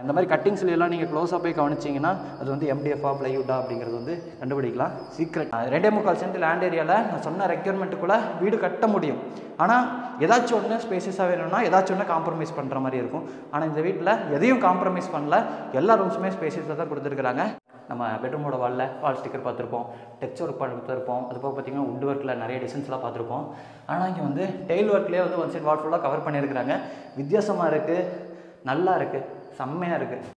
இந்த மாதிரி கட்டிங்ஸ்லாம் நீங்கள் க்ளோஸாக போய் கவனிச்சிங்கன்னா அது வந்து எம்டிஎஃபா ப்ளைவுட்டா அப்படிங்கிறது வந்து கண்டுபிடிக்கலாம். சீக்ரெட் 2.25 சென்ட் லேண்ட் ஏரியாவில் நான் சொன்ன ரெக்யர்மெண்ட்டுக்குள்ளே வீடு கட்ட முடியும். ஆனால் ஏதாச்சும் ஒன்று ஸ்பேசியஸாக வேணும்னா ஏதாச்சும் ஒன்று காம்ப்ரமைஸ் பண்ணுற மாதிரி இருக்கும். ஆனால் இந்த வீட்டில் எதையும் காம்ப்ரமைஸ் பண்ணல, எல்லா ரூம்ஸுமே ஸ்பேசியஸாக தான் கொடுத்துருக்குறாங்க. நம்ம பெட்ரூமோட வால் ஸ்டிக்கர் பார்த்துருப்போம், டெக்ஸ்சர் ஒர்க் பார்த்துருப்போம், அது போக பார்த்திங்கன்னா வுட் ஒர்க்கில் நிறைய டிசைன்ஸ்லாம் பார்த்துருப்போம். ஆனால் இங்கே வந்து டெயில் ஒர்க்லேயே வந்து ஒன் சைட் வால் ஃபுல்லாக கவர் பண்ணியிருக்கிறாங்க. வித்தியாசமாக இருக்குது, நல்லா இருக்குது, செம்மையாக இருக்குது.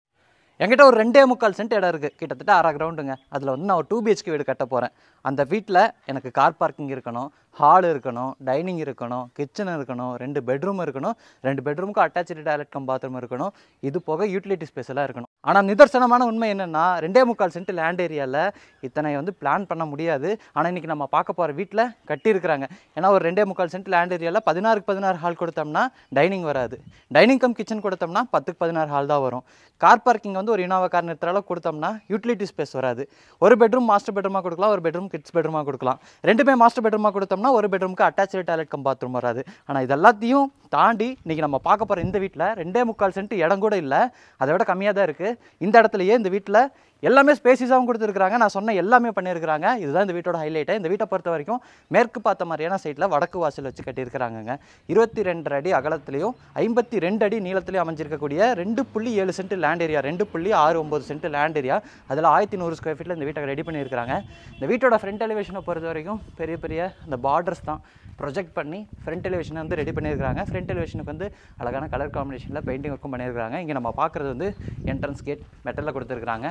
என்கிட்ட ஒரு 2.25 சென்ட் இடம் இருக்குது, கிட்டத்தட்ட 1/2 கிரவுண்டுங்க. அதில் வந்து நான் ஒரு 2 BHK வீடு கட்ட போகிறேன். அந்த வீட்டில் எனக்கு கார் பார்க்கிங் இருக்கணும், ஹால் இருக்கணும், டைனிங் இருக்கணும், கிச்சன் இருக்கணும், 2 பெட்ரூம் இருக்கணும், 2 பெட்ரூமுக்கு அட்டாச்சு டாய்லெட் கம் பாத்ரூம் இருக்கணும். இது போக யூட்டிலிட்டி ஸ்பேஸ் எல்லாம் இருக்கணும். ஆனால் நிதர்சனமான உண்மை என்னென்னா 2.25 சென்ட் லேண்ட் ஏரியாவில் இத்தனை வந்து பிளான் பண்ண முடியாது. ஆனால் இன்றைக்கி நம்ம பார்க்க போகிற வீட்டில் கட்டியிருக்கிறாங்க. ஏன்னா ஒரு 2.25 சென்ட் லேண்ட் ஏரியாவில் 16க்கு 16 ஹால் கொடுத்தோம்னா டைனிங் வராது, டைனிங் கம் கிச்சன் கொடுத்தோம்னா 10க்கு 16 ஹால் தான் வரும். கார் பார்க்கிங் வந்து ஒரு இனோவா கார் நிறுத்துற அளவுக்கு கொடுத்தோம்னா யூட்டிலிட்டி ஸ்பேஸ் வராது. ஒரு பெட்ரூம் மாஸ்டர் பெட்ரூமாக கொடுக்கலாம், ஒரு பெட்ரூம் கிட்ஸ் பெட்ரூமாக கொடுக்கலாம். 2மே மாஸ்டர் பெட்ரூமாக கொடுத்தோம்னா ஒரு பெட்ரூமுக்கு அட்டாச்சு டாய்லெட் கம் பாத்ரூம் வராது. ஆனால் இது எல்லாத்தையும் தாண்டி இன்றைக்கி நம்ம பார்க்க போகிற இந்த வீட்டில் 2.25 சென்ட் இடம் கூட இல்லை, அதை விட கம்மியாக தான் இருக்குது. இந்த இடத்துலையே இந்த வீட்டில் எல்லாமே ஸ்பேசிஸாகவும் கொடுத்துருக்குறாங்க. நான் சொன்ன எல்லாமே பண்ணியிருக்கிறாங்க. இதுதான் இந்த வீட்டோட ஹைலைட்டு. இந்த வீட்டை பொறுத்த வரைக்கும் மேற்கு பார்த்த மாதிரியான சைட்டில் வடக்கு வாசல் வச்சு கட்டியிருக்கிறாங்க. 22 அடி அகலத்துலேயும் 52 அடி நீளத்துலேயும் அமைஞ்சிருக்கக்கூடிய 2.7 cent land area, 2.69 cent land area, அதில் 1100 ஸ்கொயர் ஃபீட்டில் இந்த வீட்டை ரெடி பண்ணியிருக்கிறாங்க. இந்த வீட்டோட ஃப்ரண்ட் எலிவேஷனை பொறுத்த வரைக்கும் பெரிய பெரிய இந்த பார்டர்ஸ் தான் ப்ரொஜெக்ட் பண்ணி ஃப்ரண்ட் எலிவேஷனை வந்து ரெடி பண்ணியிருக்காங்க. ஃப்ரண்ட் எலிவேஷனுக்கு வந்து அழகான கலர் காம்பினேஷனில் பெயிண்டிங் ஒர்க்கும் பண்ணியிருக்காங்க. இங்கே நம்ம பார்க்குறது வந்து என்ட்ரன்ஸ் கேட் மெட்டலில் கொடுத்துருக்குறாங்க.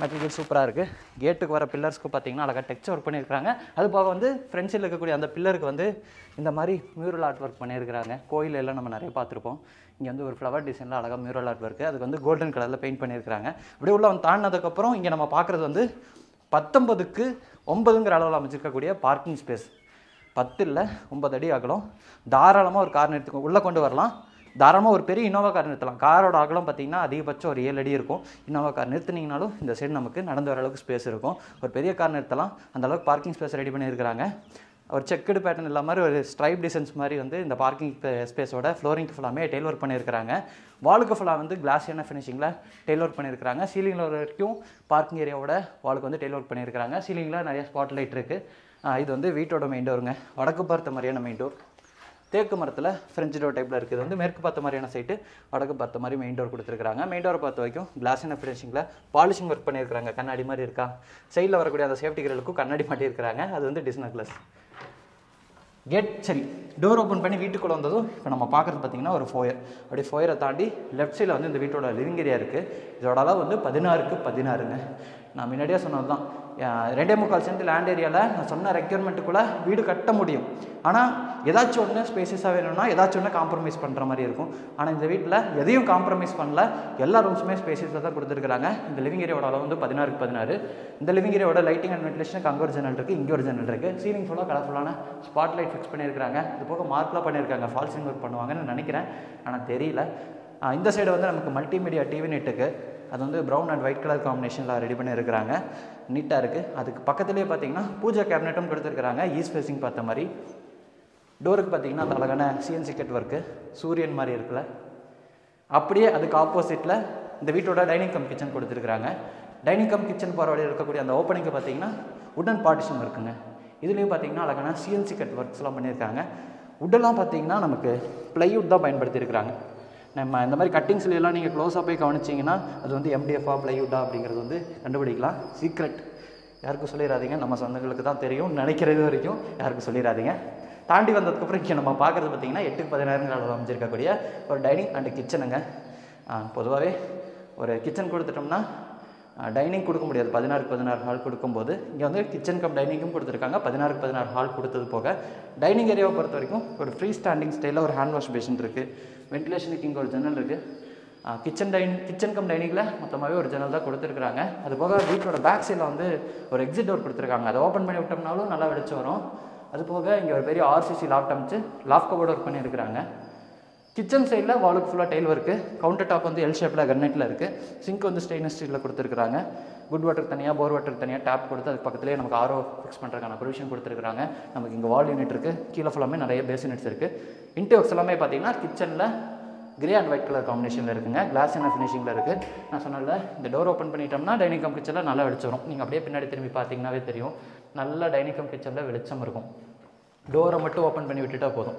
மெட்டீரியல் சூப்பராக இருக்குது. கேட்டுக்கு வர பில்லர்ஸ்க்கு பார்த்திங்கன்னா அழகாக டெக்ஸ்சர் ஒர்க் பண்ணியிருக்காங்க. அது போக வந்து ஃப்ரண்ட் சைடில் இருக்கக்கூடிய அந்த பில்லருக்கு வந்து இந்த மாதிரி மியூரல் ஆர்ட் ஒர்க் பண்ணியிருக்கிறாங்க. கோயில் எல்லாம் நம்ம நிறைய பார்த்துருப்போம். இங்கே வந்து ஒரு ஃப்ளவர் டிசைனில் அழகாக மியூரல் ஆர்ட் ஒர்க்கு, அதுக்கு வந்து கோல்டன் கலரில் பெயிண்ட் பண்ணியிருக்கிறாங்க. அப்படியே உள்ள வந்து தாண்டினதுக்கப்புறம் இங்கே நம்ம பார்க்குறது வந்து 19க்கு 9ங்கிற அளவில் அமைச்சிருக்கக்கூடிய பார்க்கிங் ஸ்பேஸ். 10 இல்லை 9 அடி அகலம். தாராளமாக ஒரு கார் நிறுத்தி உள்ளே கொண்டு வரலாம். தாராளமாக ஒரு பெரிய இனோவா கார் நிறுத்தலாம். காரோட அகலம் பார்த்திங்கன்னா அதிகபட்சம் ஒரு 7 அடி இருக்கும். இனோவா கார் நிறுத்தினீங்கனாலும் இந்த சைடு நமக்கு நடந்து வர அளவுக்கு ஸ்பேஸ் இருக்கும். ஒரு பெரிய கார் நிறுத்தலாம். அந்தளவுக்கு பார்க்கிங் ஸ்பேஸ் ரெடி பண்ணியிருக்கிறாங்க. ஒரு செக்குடு பேட்டர்ன் இல்லாமல் ஒரு ஸ்ட்ரைப் டிசைன்ஸ் மாதிரி வந்து இந்த பார்க்கிங் ஸ்பேஸோட ஃப்ளோரிங் ஃபுல்லாமே டெயில் ஒர்க் பண்ணியிருக்கிறாங்க. வாலுக்கு ஃபுல்லாக வந்து கிளாஸியான ஃபினிஷிங்கில் டெயில் ஒர்க் பண்ணியிருக்கிறாங்க. சீலிங்கில் வரைக்கும் பார்க்கிங் ஏரியாவோட வாலுக்கு வந்து டெயில் ஒர்க் பண்ணியிருக்கிறாங்க. சீலிங்கில் நிறைய ஸ்பாட் லைட் இருக்குது. இது வந்து வீட்டோட மெயின் டோருங்க. வடக்கு பார்த்த மாதிரியான மெயின் டோர். தேக்கு மரத்தில் ஃப்ரெஞ்சு டோர் டைப்பில் இருக்குது. வந்து மேற்கு பார்த்த மாதிரியான சைட்டு, வடக்கு பார்த்த மாதிரி மெயின் டோர் கொடுத்துருக்காங்க. மெயின் டோரை பார்த்த வரைக்கும் கிளாஸின ஃபினிஷிங்கில் பாலிஷிங் ஒர்க் பண்ணியிருக்காங்க. கண்ணாடி மாதிரி இருக்கா, சைடில் வரக்கூடிய அந்த சேஃப்டி கிரிலுக்கும் கண்ணாடி மாட்டியிருக்கிறாங்க. அது வந்து டிஸ்னர் கிளாஸ் கேட். சரி, டோர் ஓப்பன் பண்ணி வீட்டுக்குள்ளே வந்ததும் இப்போ நம்ம பார்க்குறது பார்த்திங்கன்னா ஒரு ஃபோயர். அப்படியே ஃபோயரை தாண்டி லெஃப்ட் சைடில் வந்து இந்த வீட்டோட லிவிங் ஏரியா இருக்குது. இதோட அளவு வந்து 16க்கு 16ங்க. நான் முன்னாடியே சொன்னது தான், 2.25 சென்ட் லேண்ட் ஏரியாவில் நான் சொன்ன ரெக்யர்மெண்ட்டுக்குள்ளே வீடு கட்ட முடியும். ஆனால் ஏதாச்சும் ஒன்று ஸ்பேசியஸாக வேணும்னா ஏதாச்சும் ஒன்று காம்ப்ரமைஸ் பண்ணுற மாதிரி இருக்கும். ஆனால் இந்த வீட்டில் எதையும் காம்ப்ரமைஸ் பண்ணல, எல்லா ரூம்ஸுமே ஸ்பேசியஸாக தான் கொடுத்துருக்காங்க. இந்த லிவிங் ஏரியாவோட அளவு வந்து 16க்கு 16. இந்த லிவிங் ஏரியாவோட லைட்டிங் அண்ட் வென்டிலேஷனுக்கு அங்கே ஒரு ஜன்னல் இருக்குது, இங்கே ஒரு ஜன்னல் இருக்குது. சீலிங் ஃபுல்லாக கலர்ஃபுல்லான ஸ்பாட் லைட் ஃபிக்ஸ் பண்ணியிருக்காங்க. இது போக மார்க்லாம் பண்ணியிருக்காங்க. ஃபால் சீலிங் ஒர்க் பண்ணுவாங்கன்னு நினைக்கிறேன், ஆனால் தெரியல. இந்த சைடு வந்து நமக்கு மல்டிமீடியா டிவி நெட்டுக்கு அது வந்து ப்ரௌன் அண்ட் ஒயிட் கலர் காம்பினேஷனில் ரெடி பண்ணியிருக்கிறாங்க. நீட்டாக இருக்குது. அதுக்கு பக்கத்துலேயே பார்த்தீங்கன்னா பூஜா கேபினெட்டும் கொடுத்துருக்குறாங்க. ஈஸ்ட் ஃபேஸிங் பார்த்த மாதிரி. டோருக்கு பார்த்தீங்கன்னா அந்த அழகான சிஎன்சி கட் ஒர்க்கு சூரியன் மாதிரி இருக்குல்ல, அப்படியே அதுக்கு ஆப்போசிட்டில் இந்த வீட்டோட டைனிங் கம் கிச்சன் கொடுத்துருக்குறாங்க. டைனிங் கம் கிச்சன் போகிற வழியில் இருக்கக்கூடிய அந்த ஓப்பனிங்க்கு பார்த்தீங்கன்னா உடன் பார்ட்டிஷன் இருக்குங்க. இதுலேயும் பார்த்தீங்கன்னா அழகான சிஎன்சி கட் ஒர்க்ஸ்லாம் பண்ணியிருக்காங்க. உட்டெல்லாம் பார்த்தீங்கன்னா நமக்கு ப்ளைவுட் தான் பயன்படுத்தியிருக்கிறாங்க. நம்ம இந்த மாதிரி கட்டிங்ஸ்லாம் நீங்கள் க்ளோஸாக போய் கவனிச்சிங்கன்னா அது வந்து எம்டிஎஃபா ப்ளைவுட்டா அப்படிங்கிறது வந்து கண்டுபிடிக்கலாம். சீக்ரெட், யாருக்கும் சொல்லிடாதீங்க, நம்ம சொந்தங்களுக்கு தான் தெரியும். நினைக்கிறது வரைக்கும் யாருக்கும் சொல்லிடாதீங்க. தாண்டி வந்ததுக்கப்புறம் இங்கே நம்ம பார்க்குறது பார்த்திங்கன்னா 8க்கு 16 அளவு அமைஞ்சிருக்கக்கூடிய ஒரு டைனிங் அண்டு கிச்சனுங்க. பொதுவாகவே ஒரு கிச்சன் கொடுத்துட்டோம்னா டைனிங் கொடுக்க முடியாது. 16க்கு 16 ஹால் கொடுக்கும்போது இங்கே வந்து கிச்சன் கம் டைனிங்கும் கொடுத்துருக்காங்க. 16க்கு 16 ஹால் கொடுத்தது போக டைனிங் ஏரியாவை பொறுத்த வரைக்கும் ஒரு ஃப்ரீ ஸ்டாண்டிங் ஸ்டைலில் ஒரு ஹேண்ட் வாஷ் பேஷன் இருக்குது. வென்டிலேஷனுக்கு இங்கே ஒரு ஜன்னல் இருக்குது. கிச்சன் கம் டைனிங்கில் மொத்தமாகவே ஒரு ஜன்னல் தான் கொடுத்துருக்குறாங்க. அது போக வீட்டோட பேக் சைடில் வந்து ஒரு எக்ஸிட் டோர் கொடுத்துருக்காங்க. அதை ஓப்பன் பண்ணி விட்டோம்னாலும் நல்லா வெளிச்சம் வரும். அது போக இங்கே ஒரு பெரிய ஆர்சிசி லாஃப்ட் அமைச்சு லாஃப்ட் கபோர்ட் ஒர்க் பண்ணியிருக்கிறாங்க. கிச்சன் சைடில் வாலுக்கு ஃபுல்லாக டைல் ஒர்க்கு. கவுண்டர் டாப் வந்து எல் ஷேப்பில் கர்னெட்டில் இருக்குது. சிங்க் வந்து ஸ்டெயின்லெஸ் ஸ்டீலில் கொடுத்துருக்காங்க. குட் வாட்டர் தனியாக, போர் வாட்டர் தனியாக டேப் கொடுத்து அதுக்கு பக்கத்துலேயே நமக்கு ஆரோ ஃபிக்ஸ் பண்ணுறதுக்கான ப்ரொவிஷன் கொடுத்துருக்காங்க. நமக்கு இங்கே வால் யூனிட் இருக்குது. கீழே ஃபுல்லாமே நிறைய பேஸ் யூனிட்ஸ் இருக்குது. இன்டர்வர்க்ஸ் எல்லாமே பார்த்தீங்கன்னா கிச்சனில் கிரே அண்ட் ஒயிட் கலர் காம்பினேஷனில் இருக்குங்க. கிளாஸ் என்ன ஃபினிஷிங்கில் இருக்குது. நான் சொன்னல இந்த டோர் ஓப்பன் பண்ணிட்டோம்னா டைனிங் கம் கிச்சனில் நல்லா வெளிச்சம் வரும். நீங்கள் அப்படியே பின்னாடி திரும்பி பார்த்தீங்கன்னாவே தெரியும், நல்லா டைனிங் கம் கிச்சனில் வெளிச்சம் இருக்கும். டோரை மட்டும் ஓப்பன் பண்ணி விட்டுட்டா போதும்.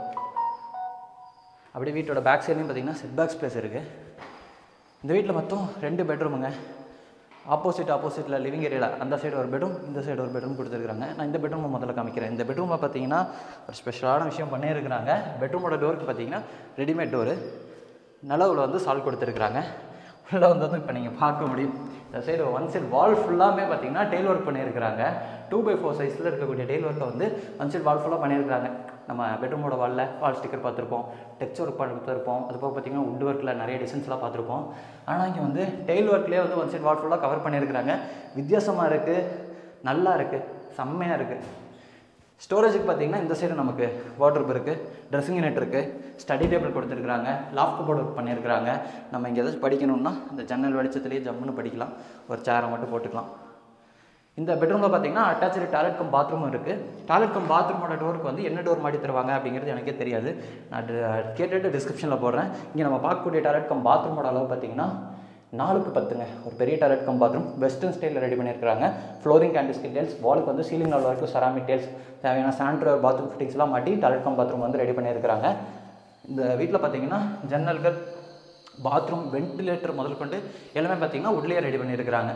அப்படியே வீட்டோட பேக் சைட்லையும் பார்த்தீங்கன்னா செட் பேக் ஸ்பேஸ் இருக்குது. இந்த வீட்டில் மொத்தம் 2 பெட்ரூமுங்க. ஆப்போசிட்டில் லிவிங் ஏரியாவில் அந்த சைடு ஒரு பெட்ரூம், இந்த சைடு ஒரு பெட்ரூம் கொடுத்துருக்காங்க. நான் இந்த பெட்ரூமை முதல்ல காமிக்கிறேன். இந்த பெட்ரூமில் பார்த்தீங்கன்னா ஒரு ஸ்பெஷலான விஷயம் பண்ணியிருக்கிறாங்க. பெட்ரூமோட டோருக்கு பார்த்தீங்கன்னா ரெடிமேட் டோரு, நிலவில் வந்து சால்வ் கொடுத்துருக்குறாங்க. உள்ளே வந்து இப்போ நீங்கள் பார்க்க முடியும். இந்த சைடு ஒன் சைடு வால் ஃபுல்லாமே பார்த்தீங்கன்னா டெயில் ஒர்க் பண்ணியிருக்கிறாங்க. 2x4 சைஸில் இருக்கக்கூடிய டெயில் ஒர்க்கை வந்து ஒன் சைடு வால் ஃபுல்லாக பண்ணியிருக்கிறாங்க. நம்ம பெட்ரூமோட வால் ஸ்டிக்கர் பார்த்துருப்போம், டெக்ஸ்சர் ஒர்க் பார்த்துருப்போம், அது போக பார்த்தீங்கன்னா வுட் ஒர்க்கில் நிறைய டிசைன்ஸ்லாம் பார்த்துருப்போம். ஆனால் இங்கே வந்து டெயில் ஒர்க்லேயே வந்து ஒன் சைடு வால் ஃபுல்லாக கவர் பண்ணியிருக்கிறாங்க. வித்தியாசமாக இருக்குது, நல்லா இருக்குது, செம்மையாக இருக்குது. ஸ்டோரேஜுக்கு பார்த்தீங்கன்னா இந்த சைடு நமக்கு வார்ட்ரோப் இருக்குது, ட்ரெஸ்ஸிங் யூனிட் இருக்குது, ஸ்டடி டேபிள் கொடுத்துருக்குறாங்க, லாஃப்ட் போர்டு ஒர்க் பண்ணியிருக்கிறாங்க. நம்ம இங்கே ஏதாச்சும் படிக்கணும்னா இந்த ஜன்னல் வெளிச்சத்துலேயே ஜம்முன்னு படிக்கலாம். ஒரு சேரை மட்டும் போட்டுக்கலாம். இந்த பெட்ரூமில் பார்த்தீங்கன்னா அட்டாச்சு டாய்லெட் கம் பாத்ரூமும் இருக்குது. டாய்லெட் கம் பாத்ரூமோட டோருக்கு வந்து என்ன டோர் மாட்டி தருவாங்க அப்படிங்கிறது எனக்கே தெரியாது. நான் கேட்டுட்டு டிஸ்கிரிப்ஷனில் போடுறேன். இங்கே நம்ம பார்க்கக்கூடிய டாய்லெட் கம் பாத்ரூமோட அளவு பார்த்தீங்கன்னா 4x10ங்க. ஒரு பெரிய டாய்லெட் கம் பாத்ரூம் வெஸ்டர்ன் ஸ்டைலில் ரெடி பண்ணியிருக்காங்க. ஃப்ளோரிங் கேண்டிஸ்டிக் டைல்ஸ், வாலுக்கு வந்து சீலிங் லெவல் வரைக்கும் செராமிக் டைல்ஸ், தேவையான சானிட்டரி பாத்ரூம் ஃபிட்டிங்ஸ்லாம் மாட்டி டாய்லெட் கம் பாத்ரூம் வந்து ரெடி பண்ணியிருக்கிறாங்க. இந்த வீட்டில் பார்த்தீங்கன்னா ஜன்னல்கள், பாத்ரூம், வென்டிலேட்டர் முதல் கொண்டு எல்லாமே பார்த்தீங்கன்னா உட்லேயே ரெடி பண்ணியிருக்கிறாங்க.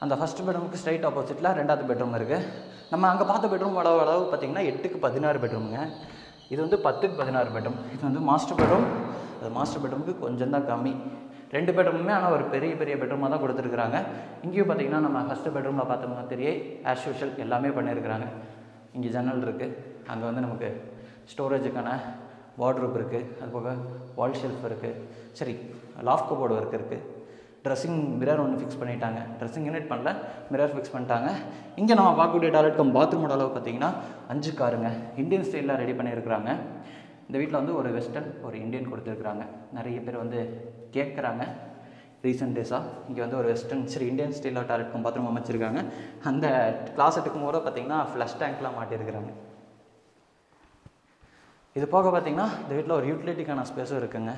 அந்த ஃபஸ்ட் பெட்ரூமுக்கு ஸ்ட்ரைட் ஆப்போசிட்டில் 2வது பெட்ரூம் இருக்குது. நம்ம அங்கே பார்த்த பெட்ரூம் அளவு பார்த்திங்கன்னா 8x16 பெட்ரூமுங்க. இது வந்து 10x16 பெட்ரூம். இது வந்து மாஸ்டர் பெட்ரூம். அது மாஸ்டர் பெட்ரூமுக்கு கொஞ்சம் தான் கம்மி. 2 பெட்ரூமுமே ஆனால் ஒரு பெரிய பெட்ரூமாக தான் கொடுத்துருக்குறாங்க. இங்கேயும் பார்த்திங்கன்னா நம்ம ஃபஸ்ட்டு பெட்ரூமில் பார்த்த மாதிரியே ஆஸ் யூஷுவல் எல்லாமே பண்ணியிருக்கிறாங்க. இங்கே ஜன்னல் இருக்குது, அங்கே வந்து நமக்கு ஸ்டோரேஜுக்கான வார்ட்ரோப் இருக்குது, அது போக வால் ஷெல்ஃப் இருக்குது, சரி லாஃப்ட் கபோர்டு ஒர்க் இருக்குது, ட்ரெஸ்ஸிங் மிரர் ஒன்று ஃபிக்ஸ் பண்ணிட்டாங்க, ட்ரெஸ்ஸிங் யூனிட் பண்ணல, மிரர் ஃபிக்ஸ் பண்ணிட்டாங்க. இங்கே நம்ம பார்க்கக்கூடிய டாய்லெட் கம் பாத்ரூமோட அளவு பார்த்தீங்கன்னா 5 காருங்க. இந்தியன் ஸ்டைலில் ரெடி பண்ணியிருக்கிறாங்க. இந்த வீட்டில் வந்து ஒரு வெஸ்டர்ன் ஒரு இந்தியன் கொடுத்துருக்குறாங்க. நிறைய பேர் வந்து கேட்குறாங்க ரீசெண்ட் டேஸாக. இங்கே வந்து ஒரு வெஸ்டர்ன் சரி இந்தியன் ஸ்டைலில் டாய்லெட் கம் பாத்ரூம் அமைச்சிருக்காங்க. அந்த கிளாஸட்டுக்கு மூட பார்த்தீங்கன்னா ஃப்ளஷ் டேங்க்லாம் மாட்டியிருக்கிறாங்க. இது போக பார்த்தீங்கன்னா இந்த வீட்டில் ஒரு யூட்டிலிட்டிக்கான ஸ்பேஸும் இருக்குங்க.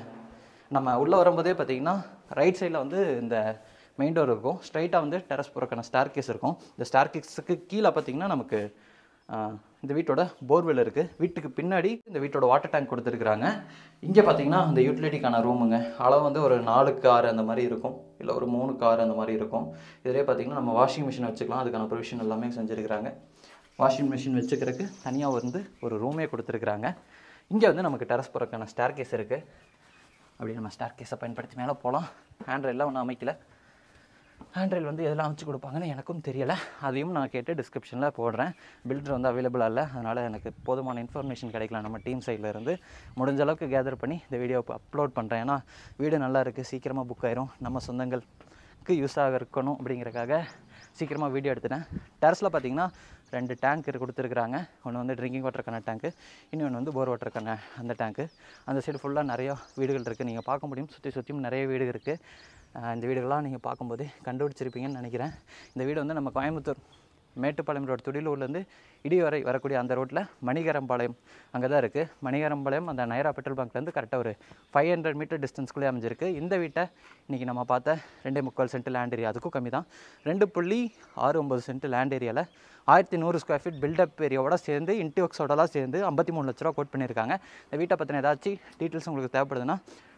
நம்ம உள்ளே வரும்போதே பார்த்தீங்கன்னா ரைட் சைடில் வந்து இந்த மெயின் டோர் இருக்கும். ஸ்ட்ரைட்டாக வந்து டெரஸ் போகிறக்கான ஸ்டார் கேஸ் இருக்கும். இந்த ஸ்டார் கேஸுக்கு கீழே பார்த்தீங்கன்னா நமக்கு இந்த வீட்டோட போர்வெல் இருக்குது. வீட்டுக்கு பின்னாடி இந்த வீட்டோட வாட்டர் டேங்க் கொடுத்துருக்குறாங்க. இங்கே பார்த்தீங்கன்னா இந்த யூட்டிலிட்டிக்கான ரூமுங்க. அளவு வந்து ஒரு 4x6 அந்த மாதிரி இருக்கும், இல்லை ஒரு 3x6 அந்த மாதிரி இருக்கும். இதிலே பார்த்தீங்கன்னா நம்ம வாஷிங் மிஷின் வச்சுக்கலாம். அதுக்கான ப்ரொவிஷன் எல்லாமே செஞ்சுருக்கிறாங்க. வாஷிங் மிஷின் வச்சுக்கிறதுக்கு தனியாக வந்து ஒரு ரூமே கொடுத்துருக்குறாங்க. இங்கே வந்து நமக்கு டெரஸ் போகிறக்கான ஸ்டார் கேஸ் இருக்குது. அப்படி நம்ம ஸ்டார் கேஸை பயன்படுத்தி மேலே போகலாம். ஹேண்ட்ரெயிலாம் ஒன்றும் அமைக்கல. ஹேண்ட்ரெயில் வந்து எதெல்லாம் அமைச்சு கொடுப்பாங்கன்னு எனக்கும் தெரியலை. அதையும் நான் கேட்டு டிஸ்கிரிப்ஷனில் போடுறேன். பில்டர் வந்து அவைலபிளாக இல்லை, அதனால் எனக்கு போதுமான இன்ஃபர்மேஷன் கிடைக்கல. நம்ம டீம் சைடில் இருந்து முடிஞ்ச அளவுக்கு கேதர் பண்ணி இந்த வீடியோவை அப்லோட் பண்ணுறேன். ஏன்னா வீடு நல்லா இருக்குது, சீக்கிரமாக புக் ஆயிரும், நம்ம சொந்தங்களுக்கு யூஸாக இருக்கணும் அப்படிங்கிறக்காக சீக்கிரமாக வீடியோ எடுத்துட்டேன். டெரஸில் பார்த்தீங்கன்னா 2 டேங்க் கொடுத்துருக்குறாங்க. ஒன்று வந்து ட்ரிங்கிங் வாட்டருக்கான டேங்க்கு, இன்னொன்று வந்து போர் வாட்டருக்கான அந்த டேங்க்கு. அந்த சைடு ஃபுல்லாக நிறையா வீடுகள் இருக்குது. நீங்கள் பார்க்க முடியும், சுற்றியும் நிறைய வீடு இருக்குது. இந்த வீடுகள்லாம் நீங்கள் பார்க்கும்போது கண்டுபிடிச்சிருப்பீங்கன்னு நினைக்கிறேன். இந்த வீடு வந்து நம்ம கோயம்புத்தூர் மேட்டுப்பாளையம் ரோடு துடிலூர்லேருந்து இடி வரை வரக்கூடிய அந்த ரோட்டில் மணிகரம்பாளையம் அங்கே தான் இருக்குது. மணிகரம்பாளையம் அந்த நயரா பெட்ரோல் பங்க்லேருந்து கரெக்டாக ஒரு 500 மீட்டர் டிஸ்டன்ஸ்குள்ளே அமைஞ்சிருக்கு. இந்த வீட்டை இன்றைக்கி நம்ம பார்த்த 2.25 சென்ட் லேண்ட் ஏரியா, அதுக்கும் கம்மி தான், 2.69 சென்ட் லேண்ட் ஏரியாவில் 1100 ஸ்கொயர் ஃபீட் பில்டப் ஏரியாவோட சேர்ந்து இன்டிஒர்க்ஸோடலாம் சேர்ந்து 53 லட்ச ரூபா கோட் பண்ணியிருக்காங்க. இந்த வீட்டை பற்றின ஏதாச்சும் டீட்டெயில்ஸ் உங்களுக்கு தேவைப்படுதுன்னா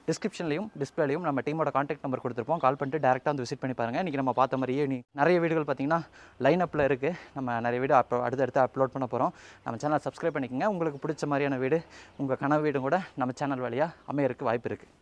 டிஸ்கிரிப்ஷன்லையும் டிஸ்பிளேலையும் நம்ம டீமோட கான்டாக்ட் நம்பர் கொடுத்துருப்போம். கால் பண்ணிட்டு டேரெக்டாக வந்து விசிட் பண்ணி பாருங்கள். இன்றைக்கி நம்ம பார்த்த மாதிரியே நிறைய வீடுகள் பார்த்திங்கன்னா லைன் அப்பில் இருக்குது. நம்ம நிறைய வீடு அடுத்தடுத்து அப்லோட் பண்ண போகிறோம். நம்ம சேனல் சப்ஸ்கிரைப் பண்ணிக்கோங்க. உங்களுக்கு பிடிச்ச மாதிரியான வீடு, உங்கள் கனவு வீடும் கூட நம்ம சேனல் வழியாக அமையறதுக்கு வாய்ப்பு இருக்குது.